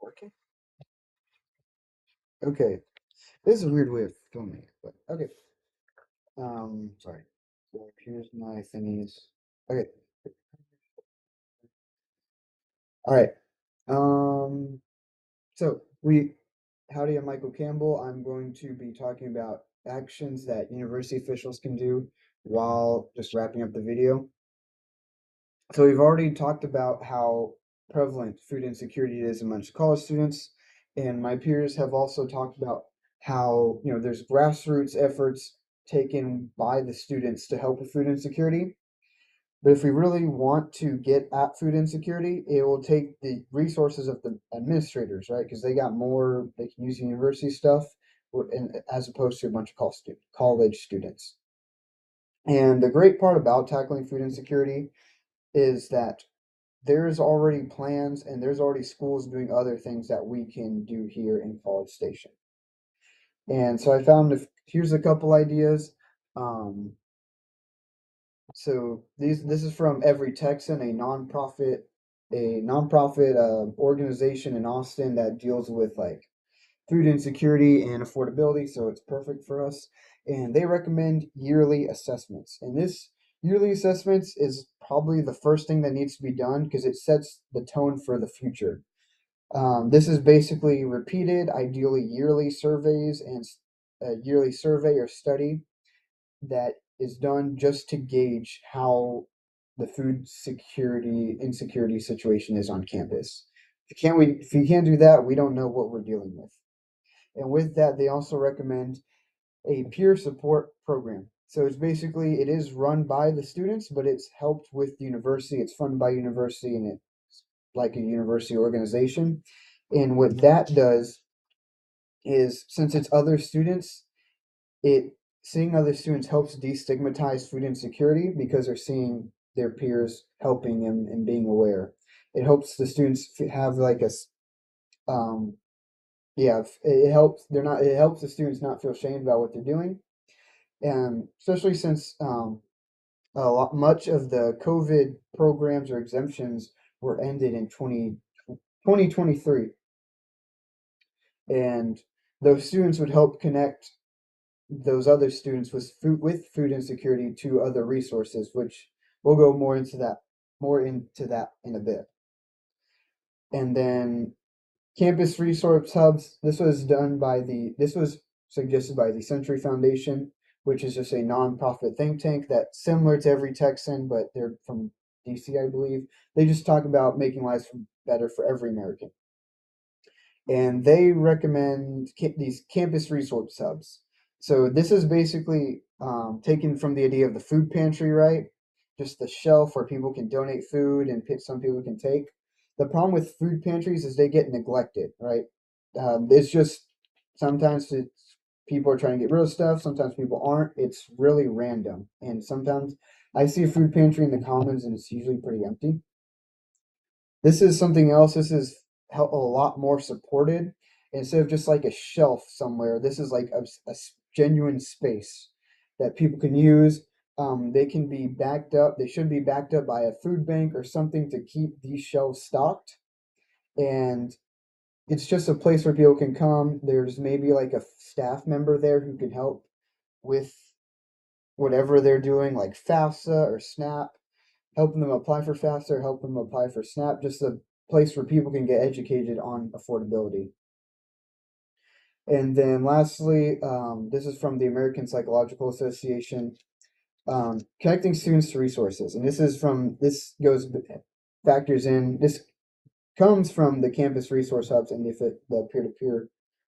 Okay. Okay. This is a weird way of filming it, but okay. Sorry. So here's my thingies. Okay. All right. Um, howdy, I'm Michael Campbell. I'm going to be talking about actions that university officials can do while just wrapping up the video. So we've already talked about how prevalent food insecurity is amongst college students, and my peers have also talked about how, there's grassroots efforts taken by the students to help with food insecurity. But if we really want to get at food insecurity, it will take the resources of the administrators, right? Because they got more, they can use university stuff, as opposed to a bunch of college students. And the great part about tackling food insecurity is that there's already plans and there's already schools doing other things that we can do here in College Station. And so I found here's a couple ideas. Um, so this is from Every Texan, a nonprofit organization in Austin that deals with like food insecurity and affordability, so it's perfect for us. And they recommend yearly assessments. And this yearly assessments is probably the first thing that needs to be done because it sets the tone for the future. This is basically repeated, ideally yearly surveys and a yearly survey or study that is done just to gauge how the food security insecurity situation is on campus. If you can't do that, we don't know what we're dealing with. And with that, they also recommend a peer support program. So it is run by the students, but it's helped with the university. It's funded by university and it's like a university organization. And what that does is since it's other students, it seeing other students helps destigmatize food insecurity because they're seeing their peers helping them and being aware. It helps the students have like um, yeah, it helps. They're not. It helps the students not feel ashamed about what they're doing, and especially since much of the COVID programs or exemptions were ended in 2023, and those students would help connect those other students with food insecurity to other resources, which we'll go more into that in a bit. And then campus resource hubs. This was suggested by the Century Foundation, which is just a nonprofit think tank that's similar to Every Texan, but they're from DC, I believe. They just talk about making lives better for every American. And they recommend these campus resource hubs. So this is basically taken from the idea of the food pantry, right? Just the shelf where people can donate food and some people can take. The problem with food pantries is they get neglected, right? It's just sometimes people are trying to get rid of stuff, sometimes people aren't. It's really random, and sometimes I see a food pantry in the commons and it's usually pretty empty. This is something else. This is a lot more supported. Instead of just like a shelf somewhere, this is like a genuine space that people can use. They can be backed up. They should be backed up by a food bank or something to keep these shelves stocked. And it's just a place where people can come. There's maybe like a staff member there who can help with whatever they're doing, like FAFSA or SNAP, helping them apply for FAFSA, help them apply for SNAP, just a place where people can get educated on affordability. And then lastly, this is from the American Psychological Association, connecting students to resources. And this comes from the campus resource hubs and the peer-to-peer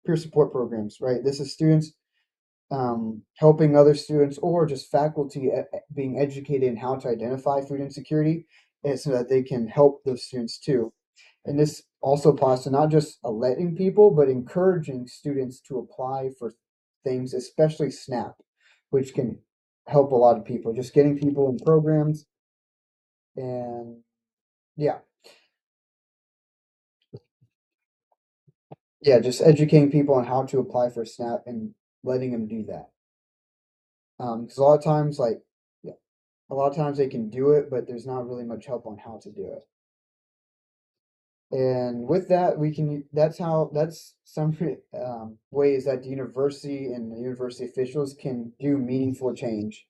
peer support programs, right? This is students helping other students or just faculty being educated in how to identify food insecurity and so that they can help those students too. And this also applies to not just letting people, but encouraging students to apply for things, especially SNAP, which can help a lot of people. Just getting people in programs and yeah, yeah, just educating people on how to apply for SNAP and letting them do that. Because a lot of times, yeah, a lot of times they can do it, but there's not really much help on how to do it. And with that, that's some ways that the university and the university officials can do meaningful change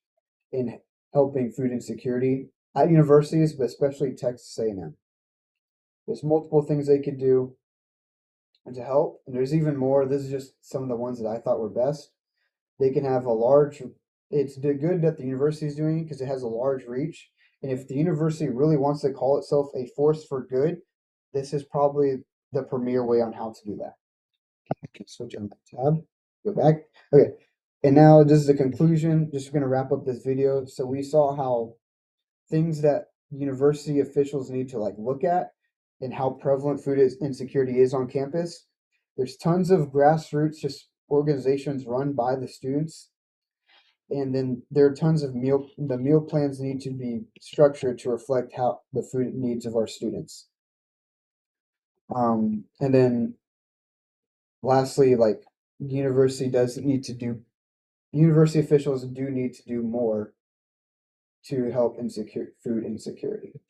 in helping food insecurity at universities, but especially Texas A&M. There's multiple things they could do to help, and there's even more. This is just some of the ones that I thought were best. They can have a large. It's good that the university is doing it because it has a large reach. And if the university really wants to call itself a force for good, this is probably the premier way on how to do that. I can switch on the tab. Go back. Okay. And now this is the conclusion. Just going to wrap up this video. So we saw how things that university officials need to like look at and how prevalent insecurity is on campus. There's tons of grassroots just organizations run by the students, and then there are tons of meal plans need to be structured to reflect how the food needs of our students. And then lastly, like university officials do need to do more to help food insecurity.